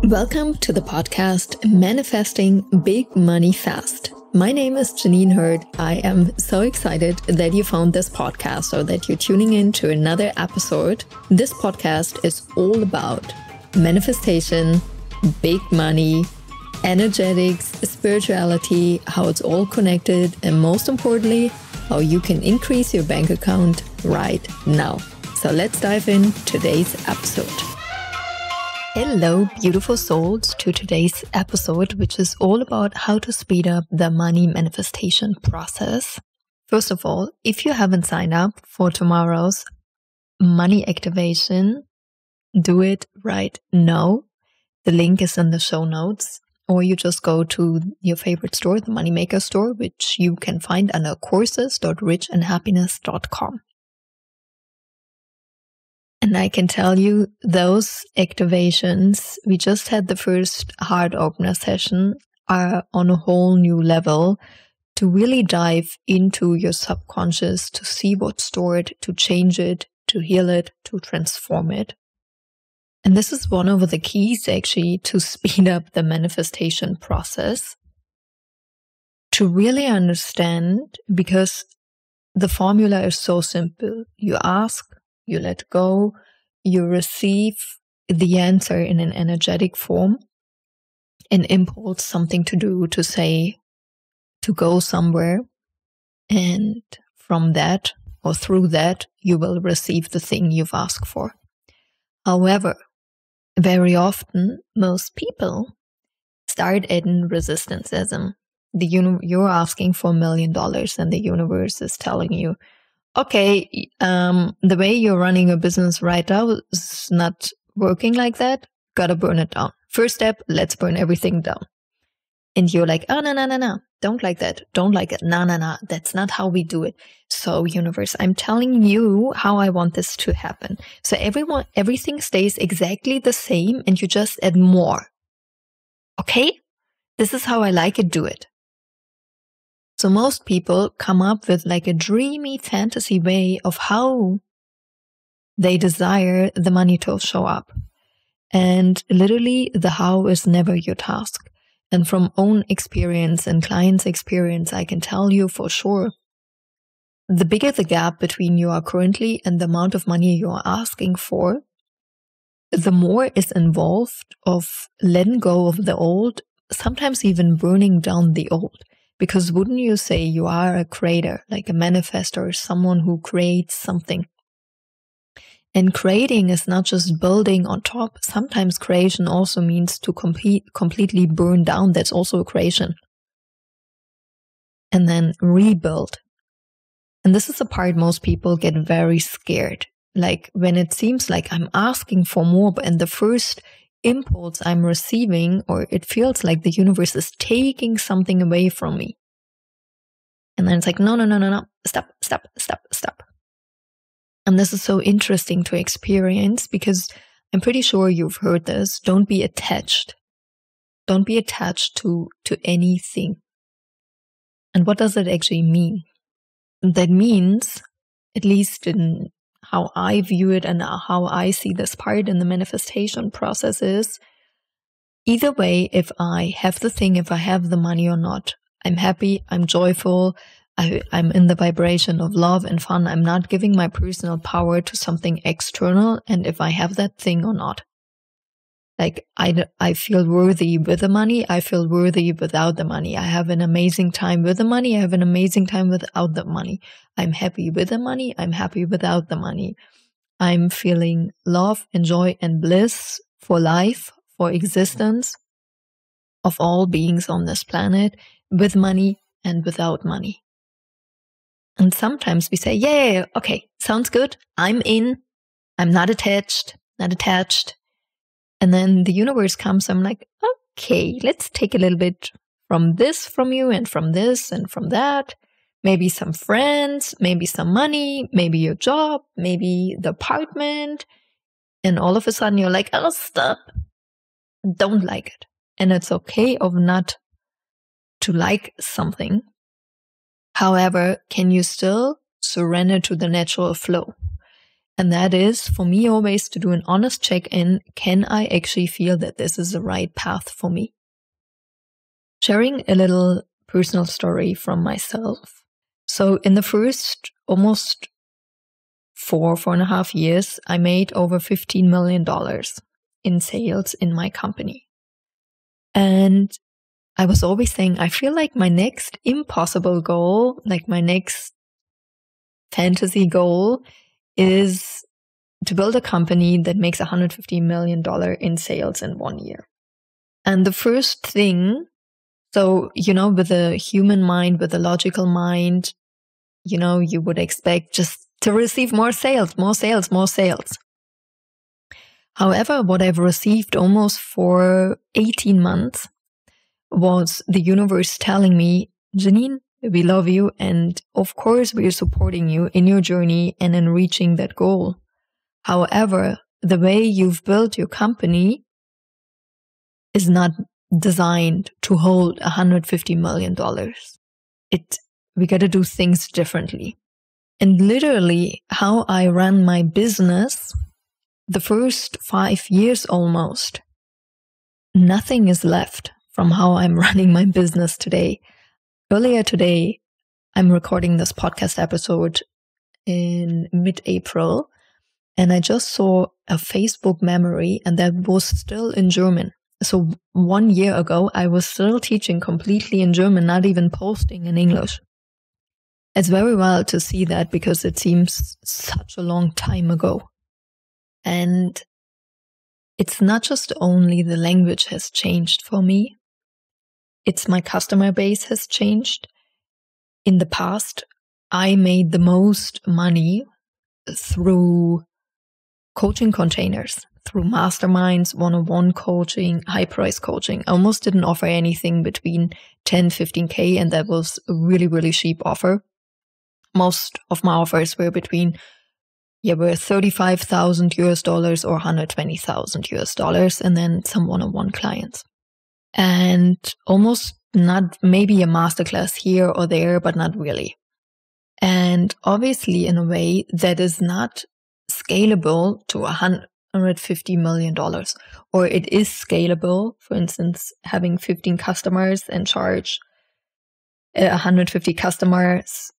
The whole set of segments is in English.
Welcome to the podcast Manifesting Big Money Fast. My name is Jeanine. I am so excited that you found this podcast or that you're tuning in to another episode. This podcast is all about manifestation, big money, energetics, spirituality, how it's all connected, and most importantly, how you can increase your bank account right now. So let's dive in today's episode. Hello, beautiful souls, to today's episode, which is all about how to speed up the money manifestation process. First of all, if you haven't signed up for tomorrow's money activation, do it right now. The link is in the show notes, or you just go to your favorite store, the Moneymaker store, which you can find under courses.richandhappiness.com. And I can tell you those activations, we just had the first heart opener session, are on a whole new level to really dive into your subconscious, to see what's stored, to change it, to heal it, to transform it. And this is one of the keys actually to speed up the manifestation process, to really understand, because the formula is so simple. You ask, you let go, you receive the answer in an energetic form, an impulse, something to do, to say, to go somewhere. And from that or through that, you will receive the thing you've asked for. However, very often, most people start in resistanceism. You're asking for $1 million and the universe is telling you, okay, the way you're running a business right now is not working like that. Gotta burn it down. First step, let's burn everything down. And you're like, oh, no. Don't like that. Don't like it. No. That's not how we do it. So universe, I'm telling you how I want this to happen. So everything stays exactly the same and you just add more. Okay? This is how I like it. Do it. So most people come up with like a dreamy fantasy way of how they desire the money to show up. And literally the how is never your task. And from own experience and clients' experience, I can tell you for sure, the bigger the gap between you are currently and the amount of money you are asking for, the more is involved of letting go of the old, sometimes even burning down the old. Because wouldn't you say you are a creator, like a manifestor, someone who creates something? And creating is not just building on top. Sometimes creation also means to completely burn down. That's also a creation. And then rebuild. And this is the part most people get very scared. Like when it seems like I'm asking for more, and the first impulse I'm receiving, or it feels like the universe is taking something away from me. And then it's like, no. Stop. And this is so interesting to experience because I'm pretty sure you've heard this. Don't be attached. Don't be attached to anything. And what does it actually mean? That means, at least in how I view it and how I see this part in the manifestation process, is either way, if I have the thing, if I have the money or not, I'm happy, I'm joyful, I'm in the vibration of love and fun. I'm not giving my personal power to something external. And if I have that thing or not, like I feel worthy with the money, I feel worthy without the money. I have an amazing time with the money, I have an amazing time without the money. I'm happy with the money, I'm happy without the money. I'm feeling love and joy and bliss for life, for existence of all beings on this planet, with money and without money. And sometimes we say, yeah, okay, sounds good. I'm in. I'm not attached. And then the universe comes. I'm like, okay, let's take a little bit from this from you and from this and from that. Maybe some friends, maybe some money, maybe your job, maybe the apartment. And all of a sudden you're like, oh, stop. Don't like it. And it's okay of not to like something. However, can you still surrender to the natural flow? And that is for me always to do an honest check-in. Can I actually feel that this is the right path for me? Sharing a little personal story from myself. So in the first almost 4.5 years, I made over $15 million in sales in my company. And I was always saying, I feel like my next impossible goal, like my next fantasy goal, is to build a company that makes $150 million in sales in 1 year. And the first thing, so, with a human mind, with a logical mind, you would expect just to receive more sales, more sales, more sales. However, what I've received almost for 18 months was the universe telling me, Jeanine, we love you. And of course, we are supporting you in your journey and in reaching that goal. However, the way you've built your company is not designed to hold $150 million. We got to do things differently. And literally how I ran my business, the first 5 years almost, nothing is left from how I'm running my business today. Earlier today, I'm recording this podcast episode in mid-April, and I just saw a Facebook memory, and that was still in German. So 1 year ago, I was still teaching completely in German, not even posting in English. It's very wild to see that because it seems such a long time ago. And it's not just only the language has changed for me. It's my customer base has changed. In the past, I made the most money through coaching containers, through masterminds, one-on-one coaching, high-price coaching. I almost didn't offer anything between 10, 15K, and that was a really, really cheap offer. Most of my offers were between were $35,000 or $120,000, and then some one-on-one clients. And almost not maybe a masterclass here or there, but not really. And obviously, in a way that is not scalable to $150 million, or it is scalable. For instance, having 15 customers and charge 150 customers,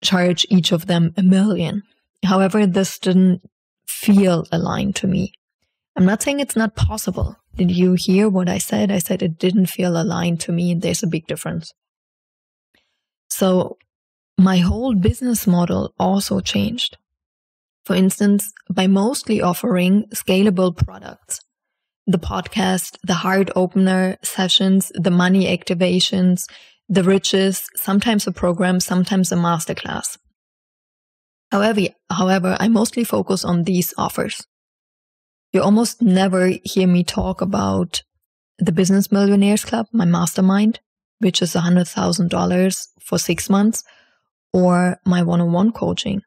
charge each of them $1 million. However, this didn't feel aligned to me. I'm not saying it's not possible. Did you hear what I said? I said it didn't feel aligned to me, and there's a big difference. So my whole business model also changed. For instance, by mostly offering scalable products, the podcast, the heart opener sessions, the money activations, the riches, sometimes a program, sometimes a masterclass. However, I mostly focus on these offers. You almost never hear me talk about the Business Millionaires Club, my mastermind, which is $100,000 for 6 months, or my one-on-one coaching,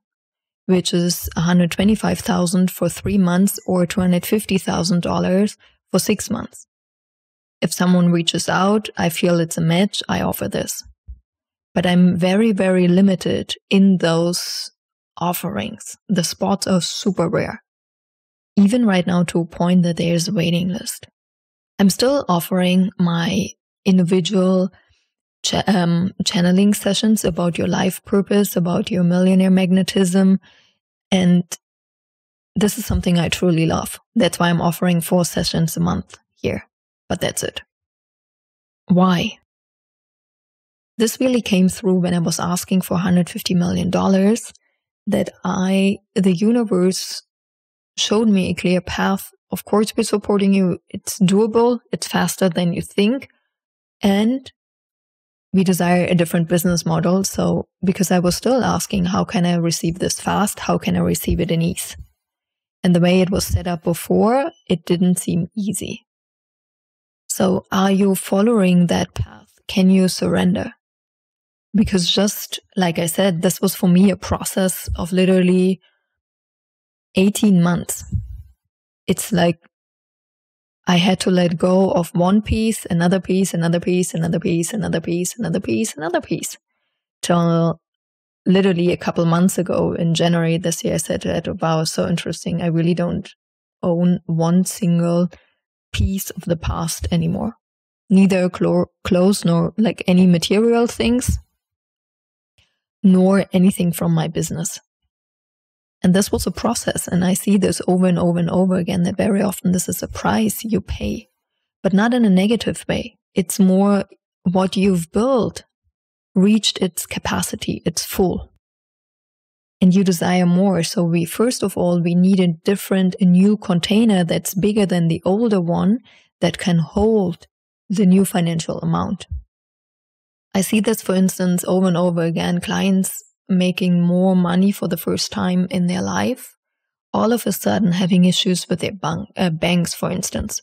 which is $125,000 for 3 months, or $250,000 for 6 months. If someone reaches out, I feel it's a match, I offer this. But I'm very, very limited in those offerings. The spots are super rare. Even right now, to a point that there's a waiting list. I'm still offering my individual channeling sessions about your life purpose, about your millionaire magnetism. And this is something I truly love. That's why I'm offering 4 sessions a month here. But that's it. Why? This really came through when I was asking for $150 million, that the universe showed me a clear path. Of course, we're supporting you. It's doable. It's faster than you think. And we desire a different business model. So because I was still asking, how can I receive this fast? How can I receive it in ease? And the way it was set up before, it didn't seem easy. So are you following that path? Can you surrender? Because just like I said, this was for me a process of literally 18 months. It's like I had to let go of one piece, another piece, another piece, another piece, another piece, another piece, another piece, till literally a couple months ago in January this year, I said that, wow, so interesting. I really don't own one single piece of the past anymore. Neither clothes nor like any material things, nor anything from my business. And this was a process. And I see this over and over and over again, that very often this is a price you pay, but not in a negative way. It's more what you've built reached its capacity, it's full. And you desire more. So first of all, we need a new container that's bigger than the older one that can hold the new financial amount. I see this, for instance, over and over again, clients making more money for the first time in their life, all of a sudden having issues with their banks, for instance.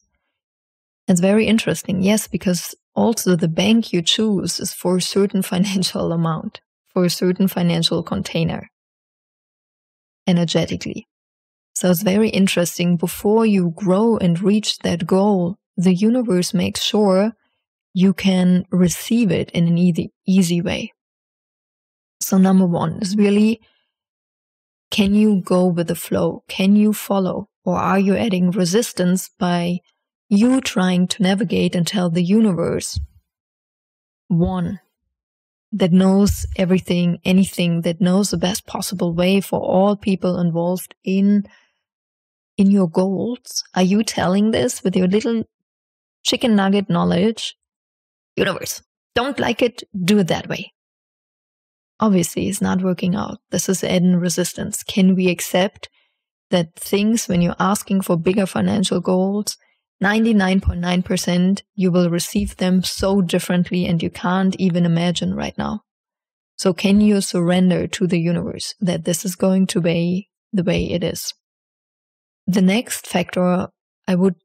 It's very interesting, yes, because also the bank you choose is for a certain financial amount, for a certain financial container, energetically. So it's very interesting. Before you grow and reach that goal, the universe makes sure you can receive it in an easy way. So number one is really, can you go with the flow? Can you follow? Or are you adding resistance by you trying to navigate and tell the universe, one that knows everything, anything, that knows the best possible way for all people involved in your goals? Are you telling this with your little chicken nugget knowledge? Universe, don't like it, do it that way. Obviously, it's not working out. This is adding resistance. Can we accept that things, when you're asking for bigger financial goals, 99.9% you will receive them so differently and you can't even imagine right now? So can you surrender to the universe that this is going to be the way it is? The next factor I would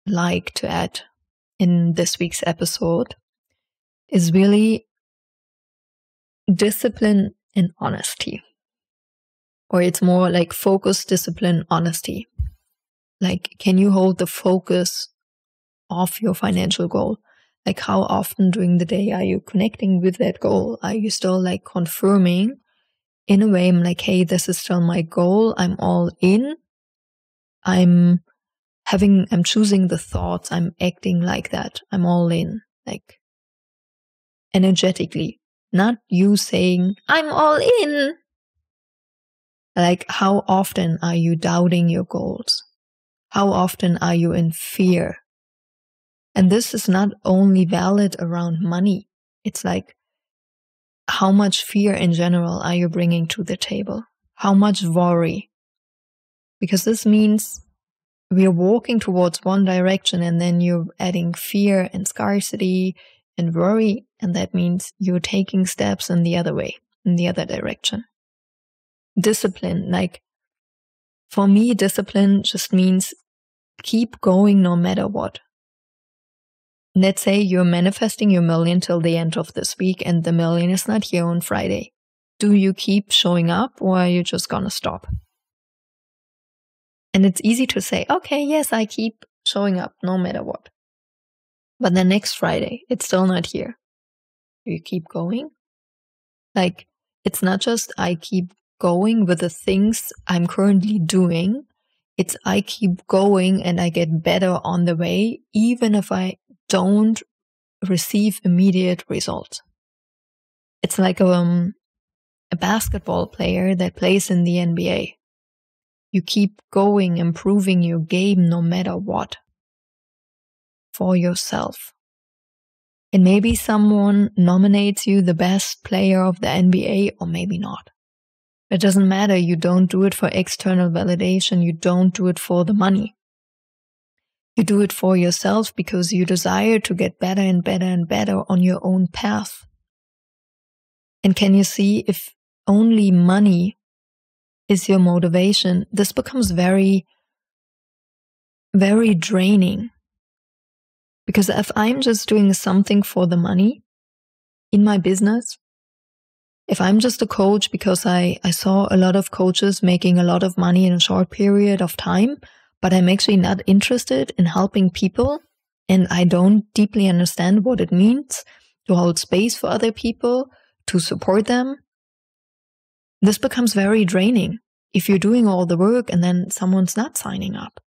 like to add in this week's episode is really discipline and honesty. Or it's more like focus, discipline, honesty. Like, can you hold the focus of your financial goal? Like, how often during the day are you connecting with that goal? Are you still like confirming in a way, I'm like, hey, this is still my goal. I'm all in. I'm choosing the thoughts. I'm acting like that. I'm all in, like energetically, not you saying, I'm all in. Like, how often are you doubting your goals? How often are you in fear? And this is not only valid around money. It's like, how much fear in general are you bringing to the table? How much worry? Because this means we are walking towards one direction and then you're adding fear and scarcity and worry. And that means you're taking steps in the other way, in the other direction. Discipline, like for me, discipline just means keep going no matter what. Let's say you're manifesting your million till the end of this week and the million is not here on Friday. Do you keep showing up or are you just gonna stop? And it's easy to say, okay, yes, I keep showing up no matter what. But the next Friday, it's still not here. Do you keep going? Like, it's not just I keep going with the things I'm currently doing. It's I keep going and I get better on the way, even if I don't receive immediate results. It's like a basketball player that plays in the NBA. You keep going, improving your game no matter what, for yourself. And maybe someone nominates you the best player of the NBA, or maybe not. It doesn't matter. You don't do it for external validation. You don't do it for the money. You do it for yourself because you desire to get better and better and better on your own path. And can you see, if only money is your motivation, this becomes very, very draining. Because if I'm just doing something for the money in my business, if I'm just a coach because I saw a lot of coaches making a lot of money in a short period of time, but I'm actually not interested in helping people and I don't deeply understand what it means to hold space for other people, to support them, This becomes very draining if you're doing all the work and then someone's not signing up.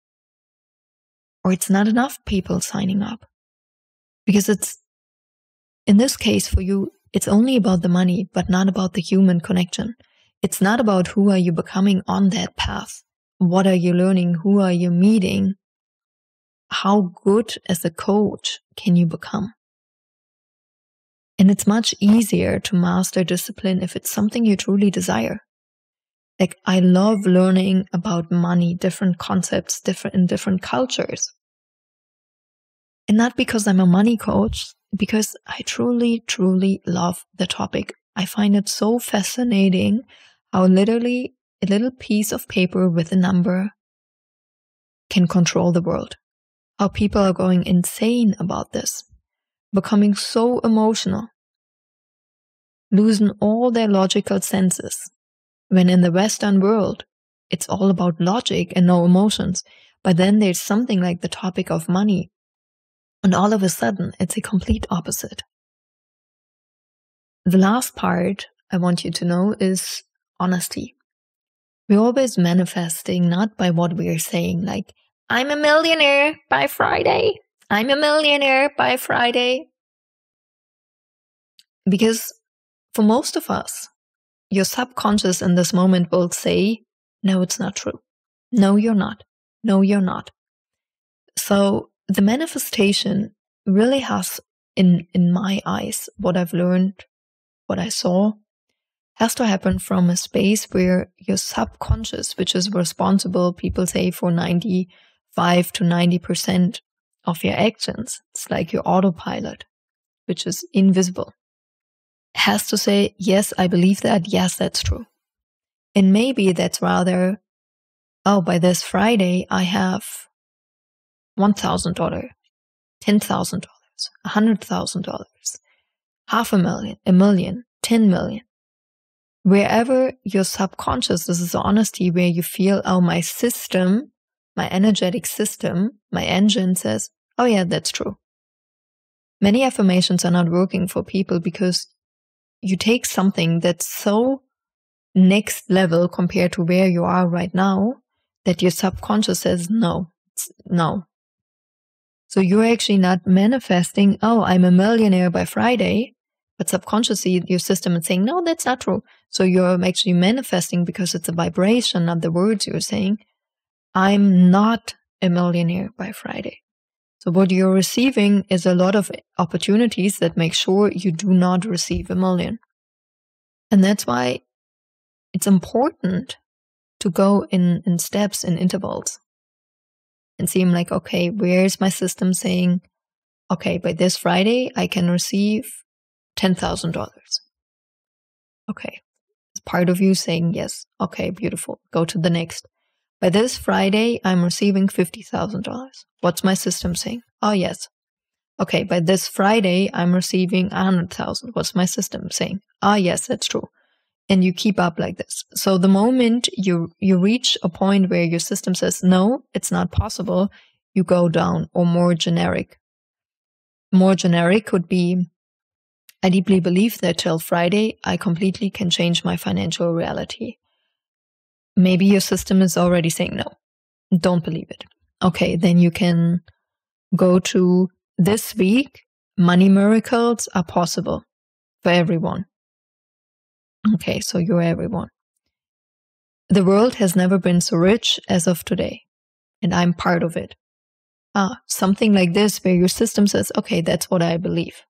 Or it's not enough people signing up. Because in this case for you, it's only about the money, but not about the human connection. It's not about who are you becoming on that path. What are you learning? Who are you meeting? How good as a coach can you become? And it's much easier to master discipline if it's something you truly desire. Like, I love learning about money, different concepts, in different cultures. And not because I'm a money coach, because I truly, truly love the topic. I find it so fascinating how literally a little piece of paper with a number can control the world. How people are going insane about this, becoming so emotional, losing all their logical senses. When in the Western world, it's all about logic and no emotions. But then there's something like the topic of money. And all of a sudden, it's a complete opposite. The last part I want you to know is honesty. We're always manifesting not by what we are saying, like, I'm a millionaire by Friday. I'm a millionaire by Friday. Because for most of us, your subconscious in this moment will say, no, it's not true. No, you're not. No, you're not. So the manifestation really has, in my eyes, what I've learned, what I saw, has to happen from a space where your subconscious, which is responsible, people say, for 95 to 90% of your actions, it's like your autopilot, which is invisible, has to say, yes, I believe that. Yes, that's true. And maybe that's rather, oh, by this Friday, I have $1,000, $10,000, $100,000, $500,000, $1 million, $10 million. Wherever your subconscious, this is honesty, where you feel, oh, my system, my energetic system, my engine says, oh yeah, that's true. Many affirmations are not working for people because you take something that's so next level compared to where you are right now that your subconscious says no. So you're actually not manifesting, oh, I'm a millionaire by Friday, but subconsciously your system is saying, no, that's not true. So you're actually manifesting because it's a vibration of the words you're saying, I'm not a millionaire by Friday. So what you're receiving is a lot of opportunities that make sure you do not receive $1 million. And that's why it's important to go in steps, in intervals, and seem like, okay, where's my system saying, okay, by this Friday, I can receive $10,000. Okay. It's part of you saying, yes, okay, beautiful. Go to the next. By this Friday, I'm receiving $50,000. What's my system saying? Oh, yes. Okay, by this Friday, I'm receiving $100,000. What's my system saying? Ah, yes, that's true. And you keep up like this. So the moment you reach a point where your system says, no, it's not possible, you go down, or more generic. More generic would be, I deeply believe that till Friday, I completely can change my financial reality. Maybe your system is already saying no, don't believe it. Okay, then you can go to this week, money miracles are possible for everyone. Okay, so you're everyone. The world has never been so rich as of today, and I'm part of it. Something like this where your system says, okay, that's what I believe.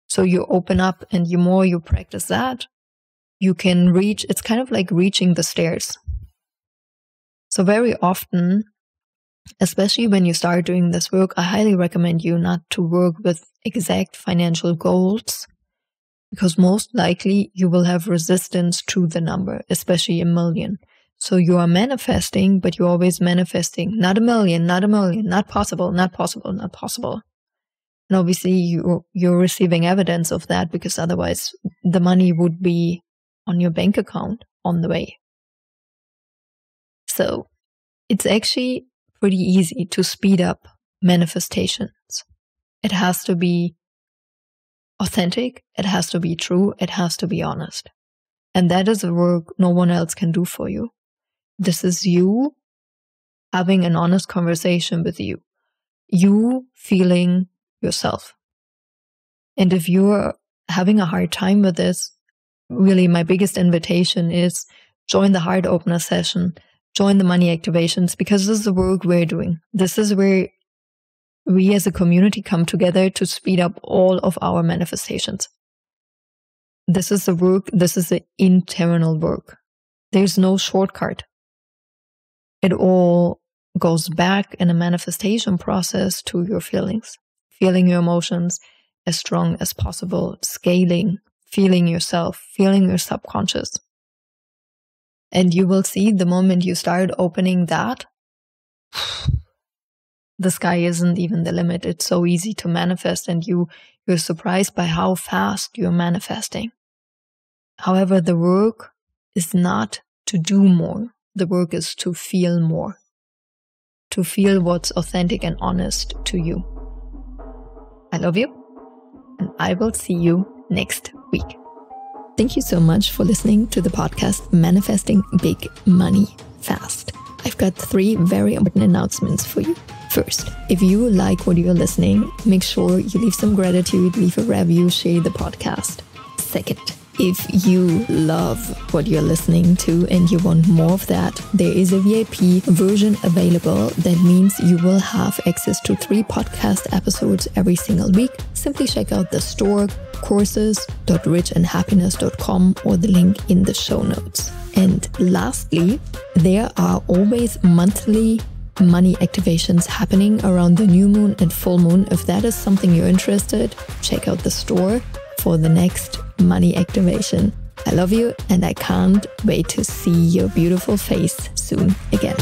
So you open up, and the more you practice that, you can reach, it's kind of like reaching the stairs. So very often, especially when you start doing this work, I highly recommend you not to work with exact financial goals, because most likely you will have resistance to the number, especially $1 million. So you are manifesting, but you're always manifesting, not $1 million, not $1 million, not possible, not possible, not possible. And obviously you're receiving evidence of that, because otherwise the money would be on your bank account on the way. So it's actually pretty easy to speed up manifestations. It has to be authentic, it has to be true, it has to be honest. And that is a work no one else can do for you. This is you having an honest conversation with you. You feeling yourself. And if you're having a hard time with this, really my biggest invitation is join the heart opener session, join the money activations, because this is the work we're doing. This is where we as a community come together to speed up all of our manifestations. This is the work, this is the internal work. There's no shortcut. It all goes back in a manifestation process to your feelings, feeling your emotions as strong as possible, scaling, feeling yourself, feeling your subconscious. And you will see the moment you start opening that, the sky isn't even the limit. It's so easy to manifest, and you're surprised by how fast you're manifesting. However, the work is not to do more. The work is to feel more, to feel what's authentic and honest to you. I love you, and I will see you next week. Thank you so much for listening to the podcast Manifesting Big Money Fast. I've got 3 very important announcements for you. First, if you like what you're listening, make sure you leave some gratitude, leave a review, share the podcast. Second, if you love what you're listening to and you want more of that, there is a VIP version available. That means you will have access to 3 podcast episodes every single week. Simply check out the store, courses.richandhappiness.com, or the link in the show notes. And lastly, there are always monthly money activations happening around the new moon and full moon. If that is something you're interested, check out the store for the next money activation. I love you, and I can't wait to see your beautiful face soon again.